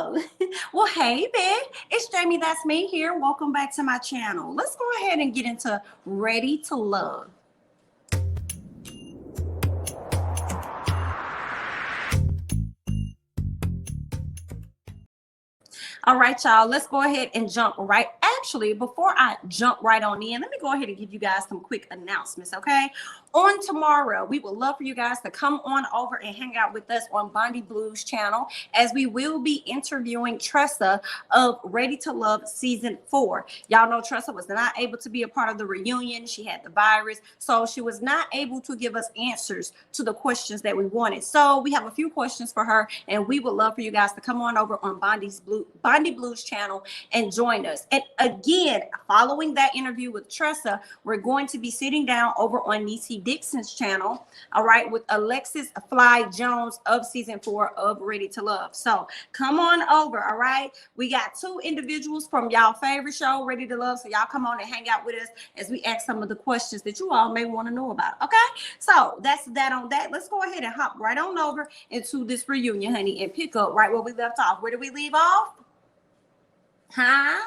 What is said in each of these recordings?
Oh, well, hey there. It's Jamie, that's me here. Welcome back to my channel. Let's go ahead and get into Ready to Love. All right, y'all, let's go ahead and jump right. Actually, before I jump right on in, let me go ahead and give you guys some quick announcements, okay? On tomorrow, we would love for you guys to come on over and hang out with us on Bondi Blues channel, as we will be interviewing Tressa of Ready to Love season 4. Y'all know Tressa was not able to be a part of the reunion. She had the virus, so she was not able to give us answers to the questions that we wanted. So we have a few questions for her, and we would love for you guys to come on over on Bondi Blues channel and join us. And again, following that interview with Tressa, we're going to be sitting down over on Niecy Dixon's channel, all right, with Alexis Fly Jones of season 4 of Ready to Love. So come on over, all right? We got 2 individuals from y'all favorite show, Ready to Love, so y'all come on and hang out with us as we ask some of the questions that you all may want to know about, okay? So that's that on that. Let's go ahead and hop right on over into this reunion, honey, and pick up right where we left off. Where did we leave off? Huh?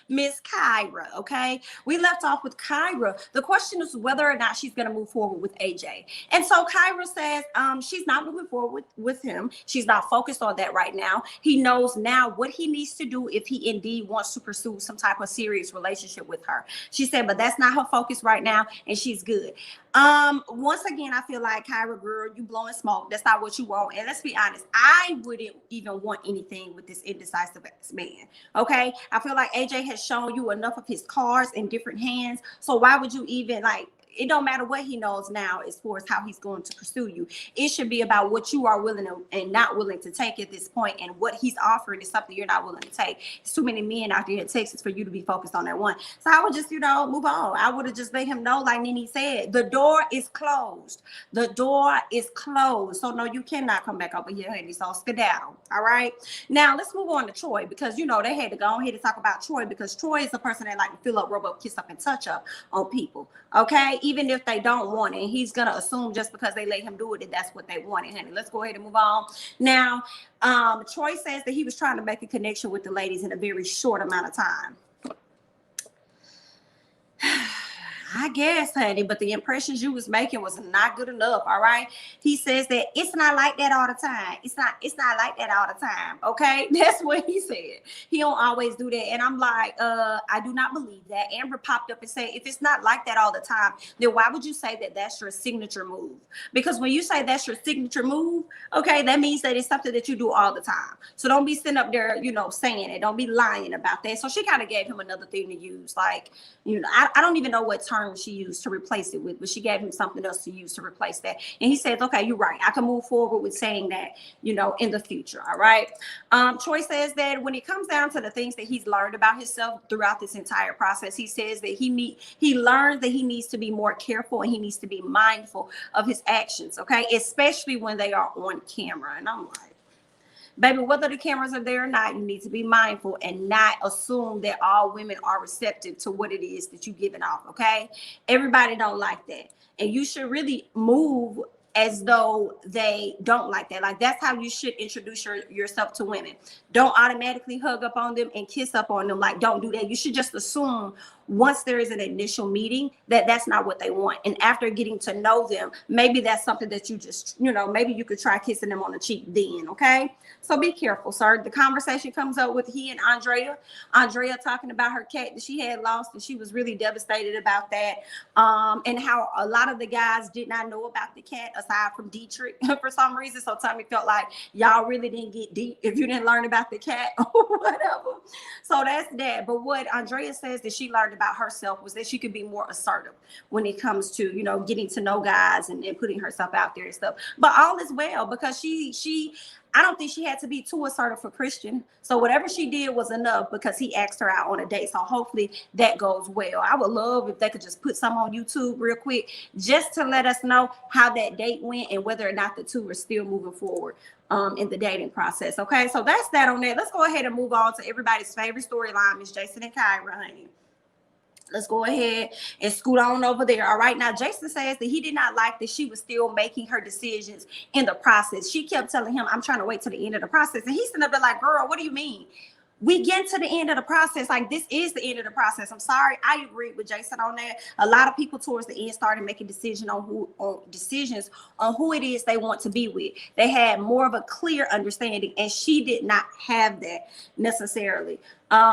Miss Kyra, okay? We left off with Kyra. The question is whether or not she's going to move forward with AJ. And so Kyra says she's not moving forward with him. She's not focused on that right now. He knows now what he needs to do if he indeed wants to pursue some type of serious relationship with her. She said, but that's not her focus right now, and she's good. Once again, I feel like, Kyra, girl, you blowing smoke. That's not what you want. And let's be honest, I wouldn't even want anything with this indecisive man. Okay, I feel like AJ has shown you enough of his cards in different hands. So why would you even like? It don't matter what he knows now as far as how he's going to pursue you. It should be about what you are willing to, and not willing to take at this point, and what he's offering is something you're not willing to take. There's too many men out there in Texas for you to be focused on that one. So I would just, move on. I would have just let him know, like Nene said, the door is closed. The door is closed. So no, you cannot come back over here, honey. So skedaddle. All right. Now let's move on to Troy, because they had to go ahead and talk about Troy, because Troy is the person that like to fill up, rub up, kiss up, and touch up on people. Okay, even if they don't want it, and he's gonna assume just because they let him do it that that's what they wanted, honey. Let's go ahead and move on. Now, Troy says that he was trying to make a connection with the ladies in a very short amount of time. I guess, honey, but the impressions you was making was not good enough. All right. He says that it's not like that all the time. It's not like that all the time. Okay. That's what he said. He don't always do that. And I'm like, I do not believe that. Amber popped up and said, if it's not like that all the time, then why would you say that that's your signature move? Because when you say that's your signature move, okay, that means that it's something that you do all the time. So don't be sitting up there, saying it. Don't be lying about that. So she kind of gave him another thing to use. Like, I don't even know what term she used to replace it with, but she gave him something else to use to replace that. And he says, okay, you're right. I can move forward with saying that, in the future. All right. Troy says that when it comes down to the things that he's learned about himself throughout this entire process, he says that he learns that he needs to be more careful, and he needs to be mindful of his actions. Okay. Especially when they are on camera. And I'm like, baby, whether the cameras are there or not, you need to be mindful and not assume that all women are receptive to what it is that you're giving off, okay? Everybody don't like that. And you should really move as though they don't like that. Like, that's how you should introduce yourself to women. Don't automatically hug up on them and kiss up on them. Like, don't do that. You should just assume once there is an initial meeting that that's not what they want. And after getting to know them, maybe that's something that you just, maybe you could try kissing them on the cheek then, okay? So be careful, sir. The conversation comes up with he and Andrea. Andrea talking about her cat that she had lost, and she was really devastated about that. And how a lot of the guys did not know about the cat aside from Dietrich for some reason. So Tommy felt like y'all really didn't get deep if you didn't learn about the cat or whatever. So that's that. But what Andrea says that she learned about herself was that she could be more assertive when it comes to, getting to know guys and putting herself out there and stuff. But all is well, because I don't think she had to be too assertive for Christian. So whatever she did was enough, because he asked her out on a date. So hopefully that goes well. I would love if they could just put some on YouTube real quick, just to let us know how that date went and whether or not the two are still moving forward in the dating process. Okay, so that's that on that. Let's go ahead and move on to everybody's favorite storyline, Miss Jason and Kyra, honey. Let's go ahead and scoot on over there. All right. Now, Jason says that he did not like that she was still making her decisions in the process. She kept telling him, I'm trying to wait till the end of the process. And he's sitting up there like, girl, what do you mean? We get to the end of the process. Like, this is the end of the process. I'm sorry. I agree with Jason on that. A lot of people towards the end started making decisions on who it is they want to be with. They had more of a clear understanding, and she did not have that necessarily.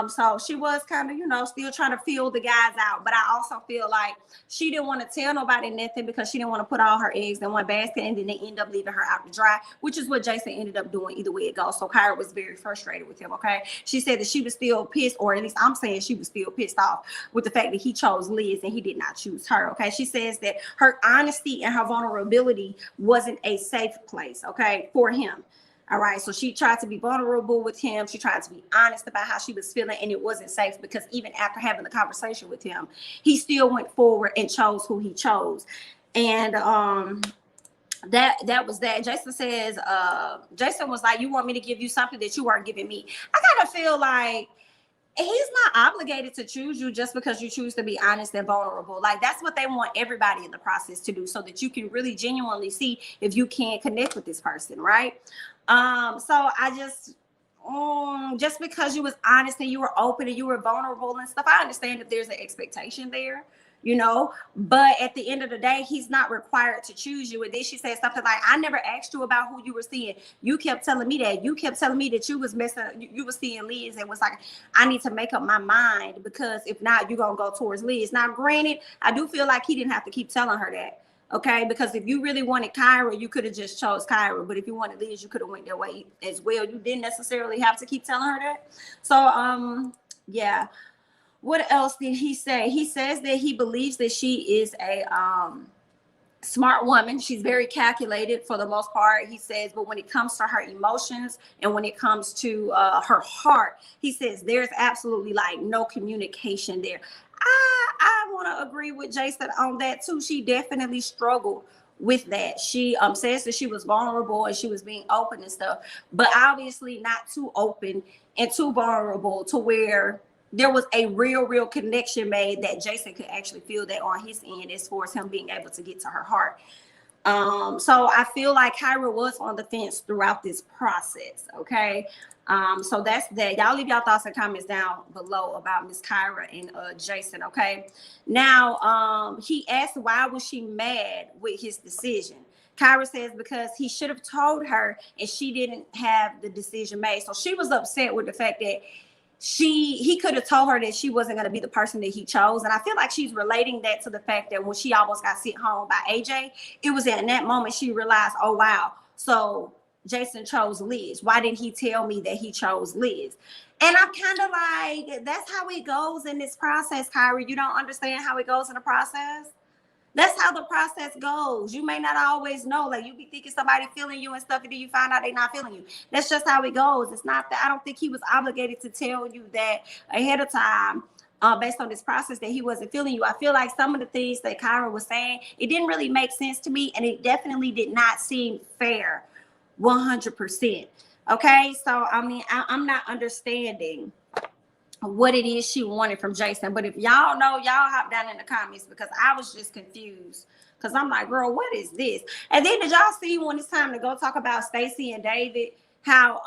So she was kind of, you know, still trying to feel the guys out. But I also feel like she didn't want to tell nobody nothing because she didn't want to put all her eggs in one basket, and then they end up leaving her out to dry, which is what Jason ended up doing either way it goes. So Kyra was very frustrated with him, okay? She said that she was still pissed, or at least I'm saying she was still pissed off with the fact that he chose Liz and he did not choose her, okay? She says that her honesty and her vulnerability wasn't a safe place, okay, for him. All right, so she tried to be vulnerable with him. She tried to be honest about how she was feeling, and it wasn't safe because even after having the conversation with him, he still went forward and chose who he chose. And that was that. Jason says, Jason was like, you want me to give you something that you weren't giving me. I kind of feel like he's not obligated to choose you just because you choose to be honest and vulnerable. Like, that's what they want everybody in the process to do, so that you can really genuinely see if you can connect with this person, right? So I just because you was honest and you were open and you were vulnerable and stuff, I understand that there's an expectation there, you know, but at the end of the day, he's not required to choose you. And then she said something like, I never asked you about who you were seeing. You kept telling me that. You kept telling me that you was you was seeing Liz, and was like, I need to make up my mind, because if not, you're going to go towards Liz. Now, granted, I do feel like he didn't have to keep telling her that. Okay, because if you really wanted Kyra, you could have just chose Kyra. But if you wanted Liz, you could have went that way as well. You didn't necessarily have to keep telling her that. So, yeah. What else did he say? He says that he believes that she is a smart woman. She's very calculated for the most part, he says. But when it comes to her emotions and when it comes to her heart, he says there's absolutely like no communication there. I want to agree with Jason on that too. She definitely struggled with that. She says that she was vulnerable and she was being open and stuff, but obviously not too open and too vulnerable to where there was a real connection made that Jason could actually feel that on his end as far as him being able to get to her heart. So I feel like Kyra was on the fence throughout this process. Okay. So that's that. Y'all leave y'all thoughts and comments down below about Miss Kyra and Jason. Okay. Now, he asked why was she mad with his decision. Kyra says because he should have told her and she didn't have the decision made. So she was upset with the fact that he could have told her that she wasn't going to be the person that he chose. And I feel like she's relating that to the fact that when she almost got sent home by AJ, it was in that moment she realized, oh, wow. So Jason chose Liz. Why didn't he tell me that he chose Liz? And I'm kind of like, that's how it goes in this process, Kyra. You don't understand how it goes in the process? That's how the process goes. You may not always know. Like, you be thinking somebody feeling you and stuff, and then you find out they're not feeling you. That's just how it goes. It's not that I don't think he was obligated to tell you that ahead of time, based on this process, that he wasn't feeling you. I feel like some of the things that Kyra was saying, it didn't really make sense to me, and it definitely did not seem fair 100%. Okay, so I mean, I'm not understanding what it is she wanted from Jason. But if y'all know, y'all hop down in the comments, because I was just confused. Because I'm like, girl, what is this? And then did y'all see when it's time to go talk about Stacy and David, how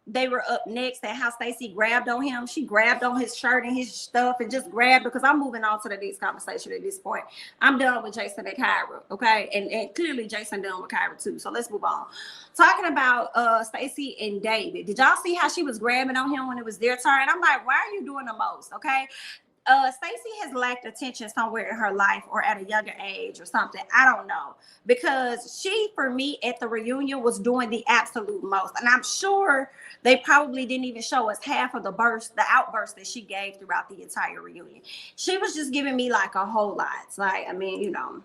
they were up next and how Stacy grabbed on him? She grabbed on his shirt and his stuff and just grabbed, because I'm moving on to the next conversation at this point. I'm done with Jason and Kyra, okay? And clearly Jason done with Kyra too. So let's move on. Talking about Stacy and David. Did y'all see how she was grabbing on him when it was their turn? I'm like, why are you doing the most? Okay. Stacy has lacked attention somewhere in her life, or at a younger age or something. I don't know, because she, for me, at the reunion was doing the absolute most. And I'm sure they probably didn't even show us half of the outburst that she gave throughout the entire reunion. She was just giving me like a whole lot. Like, I mean, you know,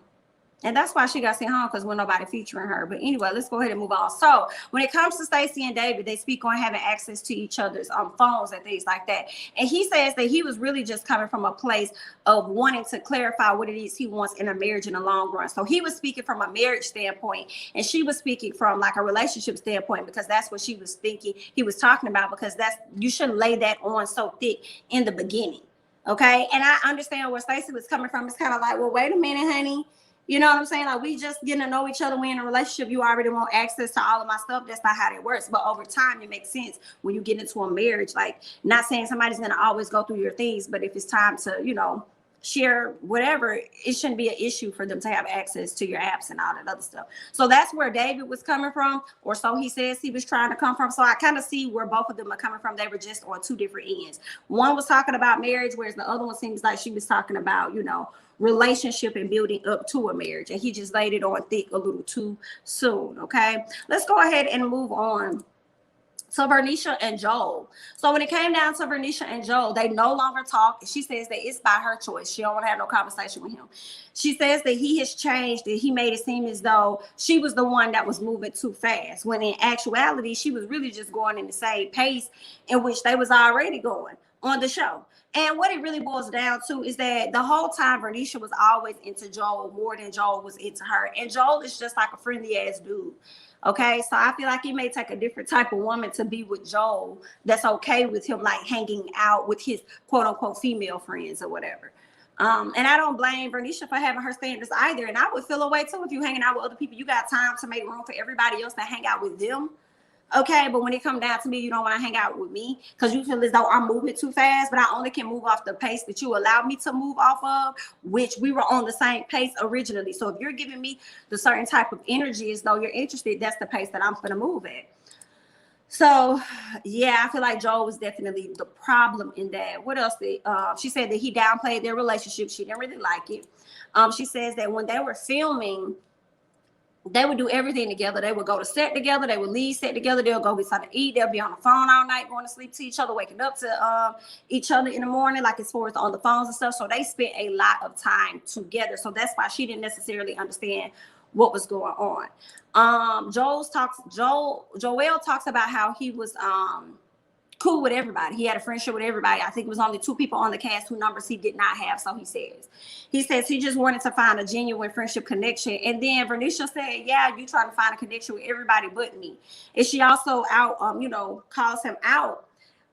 and that's why she got sent home, because we're nobody featuring her. But anyway, let's go ahead and move on. So when it comes to Stacy and David, they speak on having access to each other's phones and things like that. And he says that he was really just coming from a place of wanting to clarify what it is he wants in a marriage in the long run. So he was speaking from a marriage standpoint, and she was speaking from like a relationship standpoint, because that's what she was thinking he was talking about, because you shouldn't lay that on so thick in the beginning. Okay. And I understand where Stacy was coming from. It's kind of like, well, wait a minute, honey. You know what I'm saying? Like, we just getting to know each other. We in a relationship. You already want access to all of my stuff. That's not how that works. But over time, it makes sense when you get into a marriage. Like, not saying somebody's going to always go through your things, but if it's time to, share whatever, it shouldn't be an issue for them to have access to your apps and all that other stuff. So that's where David was coming from, or so he says he was trying to come from. So I kind of see where both of them are coming from. They were just on two different ends. One was talking about marriage, whereas the other one seems like she was talking about, relationship and building up to a marriage, and he just laid it on thick a little too soon. Okay, let's go ahead and move on to Vernicia and Joel. So when it came down to Vernicia and Joel, they no longer talk. She says that it's by her choice. She don't want to have no conversation with him. She says that he has changed, that he made it seem as though she was the one that was moving too fast, when in actuality, she was really just going in the same pace in which they was already going on the show. And what it really boils down to is that the whole time Vernicia was always into Joel more than Joel was into her. And Joel is just like a friendly ass dude. Okay, so I feel like it may take a different type of woman to be with Joel that's okay with him, like hanging out with his quote unquote female friends or whatever. And I don't blame Vernicia for having her standards either. And I would feel a way too if you hanging out with other people. You got time to make room for everybody else to hang out with them. Okay, but when it comes down to me, you don't want to hang out with me because you feel as though I'm moving too fast, but I only can move off the pace that you allowed me to move off of, which we were on the same pace originally. So if you're giving me the certain type of energy as though you're interested, that's the pace that I'm going to move at. So, yeah, I feel like Joel was definitely the problem in that. What else? She said that he downplayed their relationship. She didn't really like it. She says that when they were filming, they would do everything together. They would go to set together. They would leave set together. They'll go get something to eat. They'll be on the phone all night, going to sleep to each other, waking up to each other in the morning, like as far as on the phones and stuff. So they spent a lot of time together. So that's why she didn't necessarily understand what was going on. Joel talks about how he was cool with everybody. He had a friendship with everybody. I think it was only 2 people on the cast whose numbers he did not have. So he says he just wanted to find a genuine friendship connection. And then Vernicia said, yeah, you trying to find a connection with everybody but me. And she also calls him out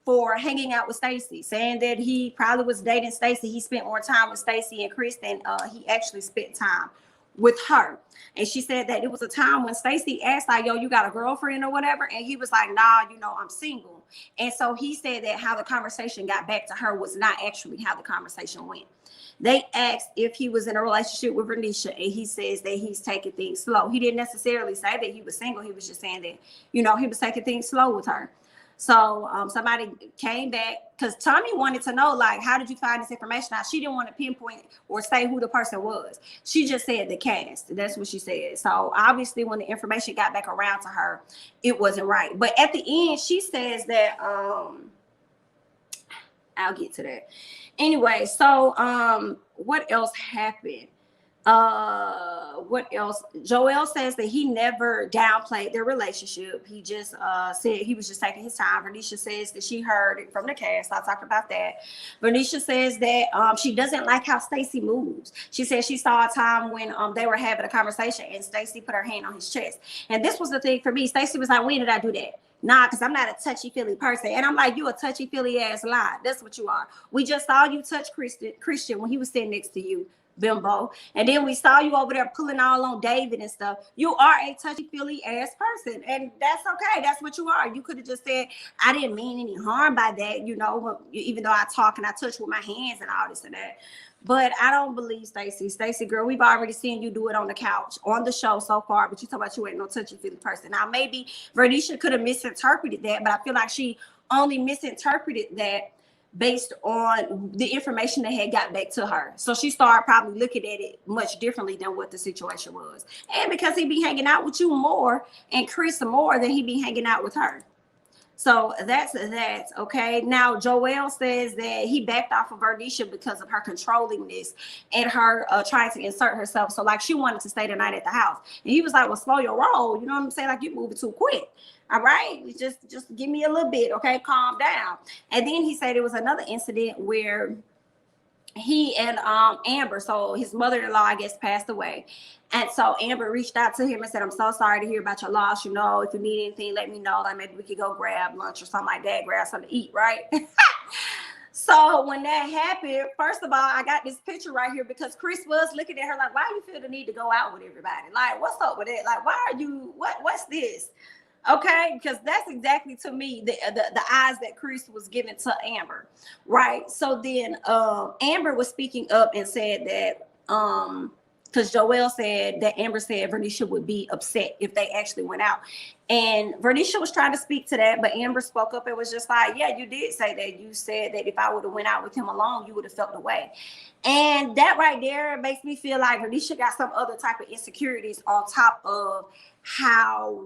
for hanging out with Stacy, saying that he probably was dating Stacy. He spent more time with Stacy and Chris than he actually spent time with her. And she said that it was a time when Stacy asked, like, yo, you got a girlfriend or whatever? And he was like, nah, I'm single. And so he said that how the conversation got back to her was not actually how the conversation went. They asked if he was in a relationship with Vernicia, and he says that he's taking things slow. He didn't necessarily say that he was single. He was just saying that, he was taking things slow with her. So somebody came back because Tommy wanted to know, like, how did you find this information out? She didn't want to pinpoint or say who the person was. She just said the cast. That's what she said. So obviously when the information got back around to her, it wasn't right. But at the end, she says that, I'll get to that. Anyway, so what else happened? What else? Joel says that he never downplayed their relationship. He just said he was just taking his time. Vernicia says that she heard it from the cast. I talked about that. Vernicia says that she doesn't like how Stacy moves. She said she saw a time when they were having a conversation and Stacy put her hand on his chest. And this was the thing for me. Stacy was like, when did I do that? Nah, because I'm not a touchy-feely person. And I'm like, you a touchy-feely ass lie. That's what you are. We just saw you touch Christian when he was sitting next to you, bimbo. And then we saw you over there pulling all on David and stuff. You are a touchy-feely ass person. And that's okay. That's what you are. You could have just said, I didn't mean any harm by that, even though I talk and I touch with my hands and all this and that. But I don't believe Stacy. Stacy, girl, we've already seen you do it on the couch, on the show so far, but you talk about you ain't no touchy-feely person. Now, maybe Vernicia could have misinterpreted that, but I feel like she only misinterpreted that based on the information that had got back to her. So she started probably looking at it much differently than what the situation was. And because he be hanging out with you more and Chris more than he be hanging out with her. So that's that, okay? Now, Joel says that he backed off of Vernicia because of her controllingness and her trying to insert herself. So, like, she wanted to stay the night at the house. And he was like, well, slow your roll. You know what I'm saying? Like, you're moving too quick. All right? Just give me a little bit, okay? Calm down. And then he said there was another incident where he and Amber, so his mother-in-law, I guess, passed away. And so Amber reached out to him and said, I'm so sorry to hear about your loss. If you need anything, let me know. Like maybe we could go grab lunch or something like that, grab something to eat, right? So when that happened, first of all, I got this picture right here because Chris was looking at her like, why you feel the need to go out with everybody? Like, what's up with it? Like, why are you, what's this? Okay, because that's exactly to me the eyes that Chris was giving to Amber, right? So then Amber was speaking up and said that because Joel said that Amber said Vernicia would be upset if they actually went out. And Vernicia was trying to speak to that, but Amber spoke up and was just like, yeah, you did say that. You said that if I would have went out with him alone, you would have felt the way. And that right there makes me feel like Vernicia got some other type of insecurities on top of how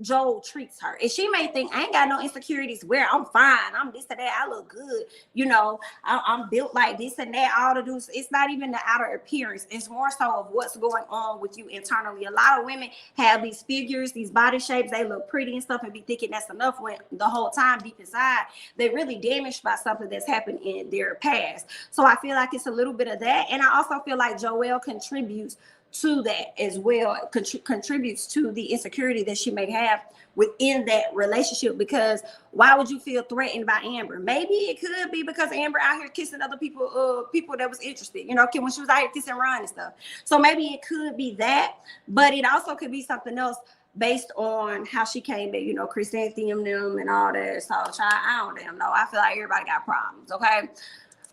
Joel treats her. And she may think, I ain't got no insecurities where I'm fine. I'm this and that. I look good. You know, I'm built like this and that. All to do. It's not even the outer appearance. It's more so of what's going on with you internally. A lot of women have these figures, these body shapes. They look pretty and stuff and be thinking that's enough when the whole time deep inside, they're really damaged by something that's happened in their past. So I feel like it's a little bit of that. And I also feel like Joel contributes to that as well, contributes to the insecurity that she may have within that relationship. Because why would you feel threatened by Amber? Maybe it could be because Amber out here kissing other people, people that was interested, you know, when she was out here kissing Ryan and stuff. So maybe it could be that, but it also could be something else based on how she came at, you know, chrysanthemum them and all that. So I don't damn know. I feel like everybody got problems, okay?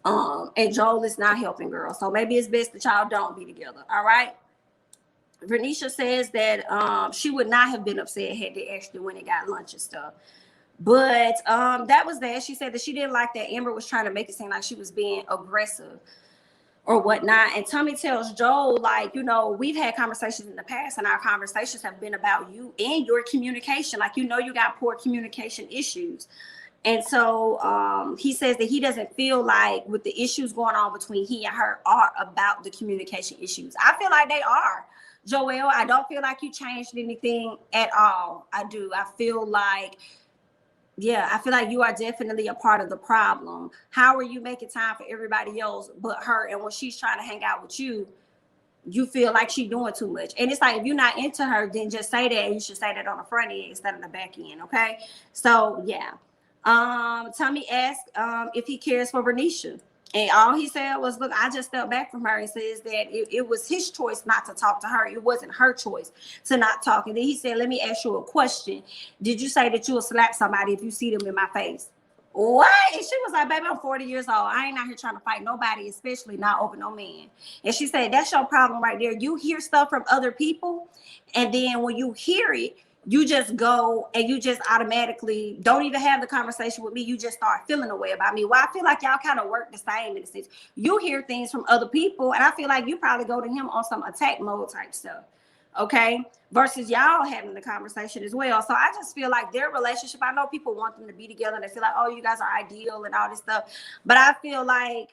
And Joel is not helping girls. So maybe it's best that y'all don't be together, all right? Vernicia says that she would not have been upset had they actually went and got lunch and stuff. But that was that. She said that she didn't like that Amber was trying to make it seem like she was being aggressive or whatnot. And Tommy tells Joel, like, you know, we've had conversations in the past and our conversations have been about you and your communication. Like, you know, you got poor communication issues. And so he says that he doesn't feel like with the issues going on between he and her are about the communication issues. I feel like they are. Joel, I don't feel like you changed anything at all. I do. I feel like, yeah, I feel like you are definitely a part of the problem. How are you making time for everybody else but her? And when she's trying to hang out with you, you feel like she's doing too much. And it's like, if you're not into her, then just say that. And you should say that on the front end instead of the back end, okay? So, yeah. Tommy asked if he cares for Vernicia. And all he said was, look, I just stepped back from her and says that it was his choice not to talk to her. It wasn't her choice to not talk. And then he said, let me ask you a question. Did you say that you will slap somebody if you see them in my face? What? And she was like, baby, I'm 40 years old. I ain't out here trying to fight nobody, especially not over no man. And she said, that's your problem right there. You hear stuff from other people. And then when you hear it, you just go and you just automatically don't even have the conversation with me. You just start feeling a way about me. Well, I feel like y'all kind of work the same in a sense. You hear things from other people, and I feel like you probably go to him on some attack mode type stuff. Okay, versus y'all having the conversation as well. So I just feel like their relationship, I know people want them to be together and they feel like, oh, you guys are ideal and all this stuff, but I feel like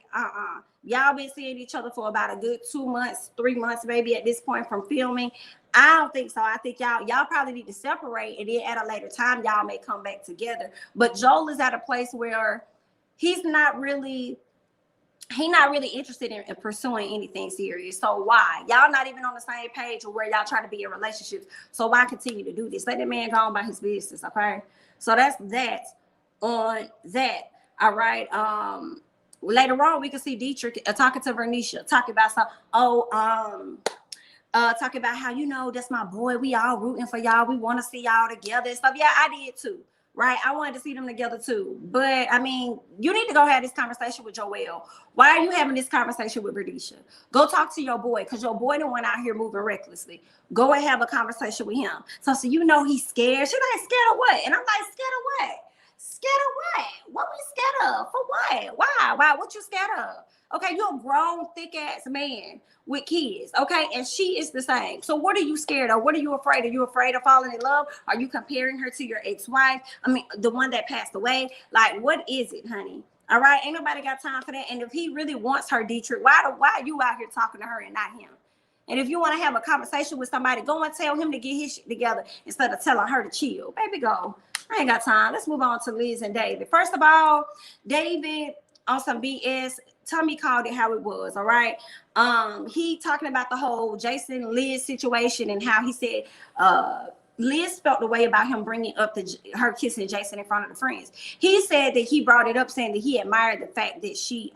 y'all been seeing each other for about a good 2 months, 3 months maybe at this point from filming. I don't think so. I think y'all probably need to separate, and then at a later time y'all may come back together. But Joel is at a place where he's not really interested in pursuing anything serious. So why? Y'all not even on the same page of where y'all trying to be in relationships. So why continue to do this? Let the man go on by his business, okay? So that's that on that. All right. Later on, we can see Dietrich talking to Vernicia, talking about talking about how, you know, that's my boy. We all rooting for y'all. We want to see y'all together and stuff. Yeah, I did too. Right? I wanted to see them together too. But I mean, you need to go have this conversation with Joel. Why are you having this conversation with Vernicia? Go talk to your boy, because your boy the one out here moving recklessly. Go and have a conversation with him. So you know he's scared. She's like, scared of what? And I'm like, scared of what? Scared of what? What we scared of? For what? Why? What you scared of? Okay, you're a grown, thick-ass man with kids, okay? And she is the same. So what are you scared of? What are you afraid of? Are you afraid of falling in love? Are you comparing her to your ex-wife? I mean, the one that passed away? Like, what is it, honey? All right? Ain't nobody got time for that. And if he really wants her, Dietrich, why are you out here talking to her and not him? And if you want to have a conversation with somebody, go and tell him to get his shit together instead of telling her to chill. Baby, go. I ain't got time. Let's move on to Liz and David. First of all, David on some BS. Tommy called it how it was, all right? He talking about the whole Jason Liz situation and how he said Liz felt the way about him bringing up her kissing Jason in front of the friends. He said that he brought it up saying that he admired the fact that she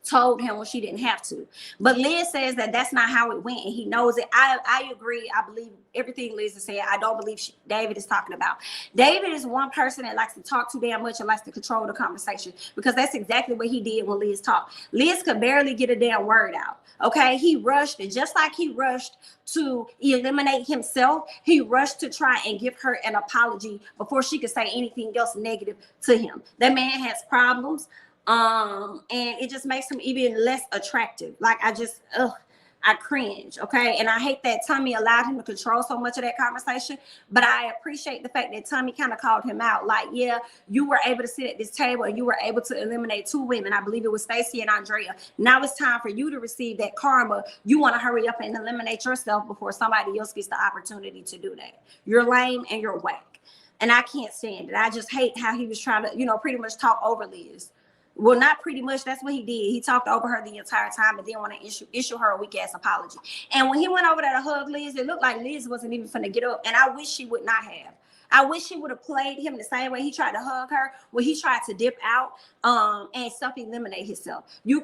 told him when she didn't have to. But Liz says that that's not how it went, and he knows it. I agree. I believe everything Liz is saying. I don't believe David is talking about. David is one person that likes to talk too damn much and likes to control the conversation, because that's exactly what he did when Liz talked. Liz could barely get a damn word out. Okay, he rushed, and just like he rushed to eliminate himself, he rushed to try and give her an apology before she could say anything else negative to him. That man has problems. And it just makes him even less attractive. Like, I cringe, okay? And I hate that Tommy allowed him to control so much of that conversation, but I appreciate the fact that Tommy kind of called him out. Like, yeah, you were able to sit at this table and you were able to eliminate 2 women. I believe it was Stacy and Andrea. Now it's time for you to receive that karma. You want to hurry up and eliminate yourself before somebody else gets the opportunity to do that. You're lame and you're whack. And I can't stand it. I just hate how he was trying to, pretty much talk over Liz. Well, not pretty much. That's what he did. He talked over her the entire time and didn't want to issue her a weak ass apology. And when he went over there to hug Liz, it looked like Liz wasn't even finna get up. And I wish she would not have. I wish he would have played him the same way he tried to hug her, where he tried to dip out and self-eliminate himself. We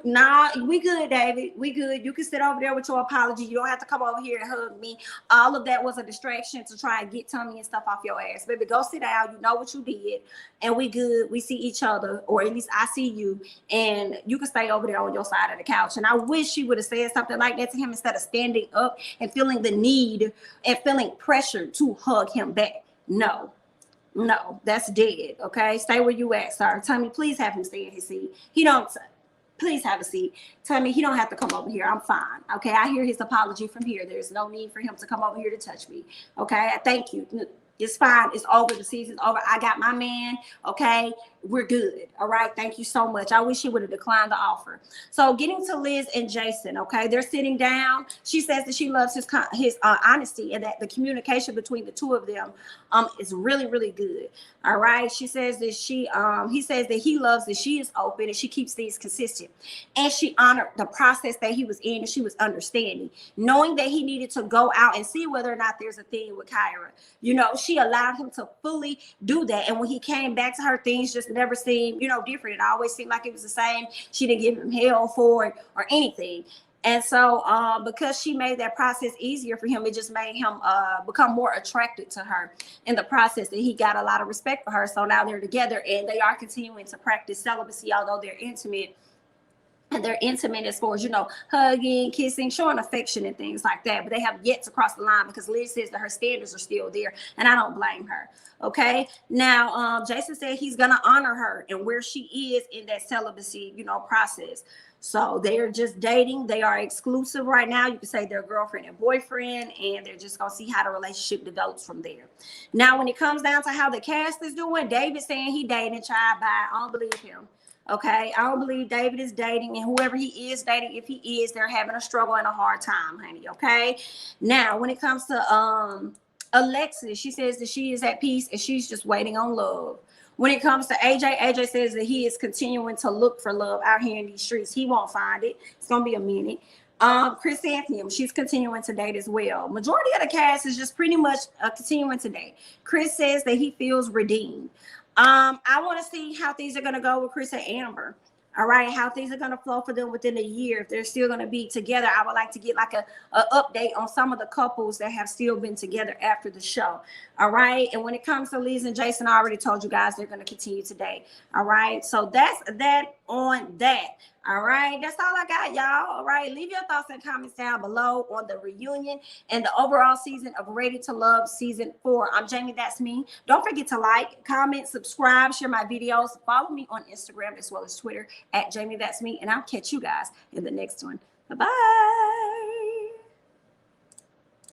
good, David. We good. You can sit over there with your apology. You don't have to come over here and hug me. All of that was a distraction to try and get Tommy and stuff off your ass. Baby, go sit down. You know what you did. And we good. We see each other, or at least I see you. And you can stay over there on your side of the couch. And I wish she would have said something like that to him instead of standing up and feeling the need and feeling pressure to hug him back. No, that's dead. Okay, stay where you at, sir. Tommy, please have him stay in his seat. Please have a seat. Tommy, he don't have to come over here. I'm fine. Okay, I hear his apology from here. There's no need for him to come over here to touch me. Okay, thank you. It's fine. It's over. The season's over. I got my man. Okay, we're good. All right. Thank you so much. I wish he would have declined the offer. So getting to Liz and Jason. Okay, they're sitting down. She says that she loves his honesty and that the communication between the two of them is really, really good. All right. She says that he says that he loves that she is open and she keeps things consistent, and she honored the process that he was in, and she was understanding, knowing that he needed to go out and see whether or not there's a thing with Kyra. She allowed him to fully do that. And when he came back to her, things just never seemed, different. It always seemed like it was the same. She didn't give him hell for it or anything. And so because she made that process easier for him, it just made him become more attracted to her in the process, that he got a lot of respect for her. So now they're together and they are continuing to practice celibacy, although they're intimate. And they're intimate as far as, hugging, kissing, showing affection and things like that. But they have yet to cross the line because Liz says that her standards are still there. And I don't blame her. Okay. Now, Jason said he's going to honor her and where she is in that celibacy, process. So they're just dating. They are exclusive right now. You can say they're girlfriend and boyfriend, and they're just going to see how the relationship develops from there. Now, when it comes down to how the cast is doing, David saying he dating, child, bye. I don't believe him. Okay, I don't believe David is dating, and whoever he is dating, if he is, they're having a struggle and a hard time, honey. Okay, now when it comes to Alexis, she says that she is at peace and she's just waiting on love. When it comes to AJ says that he is continuing to look for love out here in these streets. He won't find it. It's gonna be a minute. Chrysanthemum, she's continuing to date as well. Majority of the cast is just pretty much continuing to date. Chris says that he feels redeemed. I want to see how things are going to go with Chris and Amber. All right, how things are going to flow for them within a year. If they're still going to be together, I would like to get like a update on some of the couples that have still been together after the show. All right, and when it comes to Liz and Jason, I already told you guys they're going to continue to date. All right, so that's that on that. All right, that's all I got, y'all. All right, leave your thoughts and comments down below on the reunion and the overall season of Ready to Love season 4. I'm Jamie, that's me. Don't forget to like, comment, subscribe, share my videos. Follow me on Instagram as well as Twitter at Jamie, that's me. And I'll catch you guys in the next one. Bye-bye.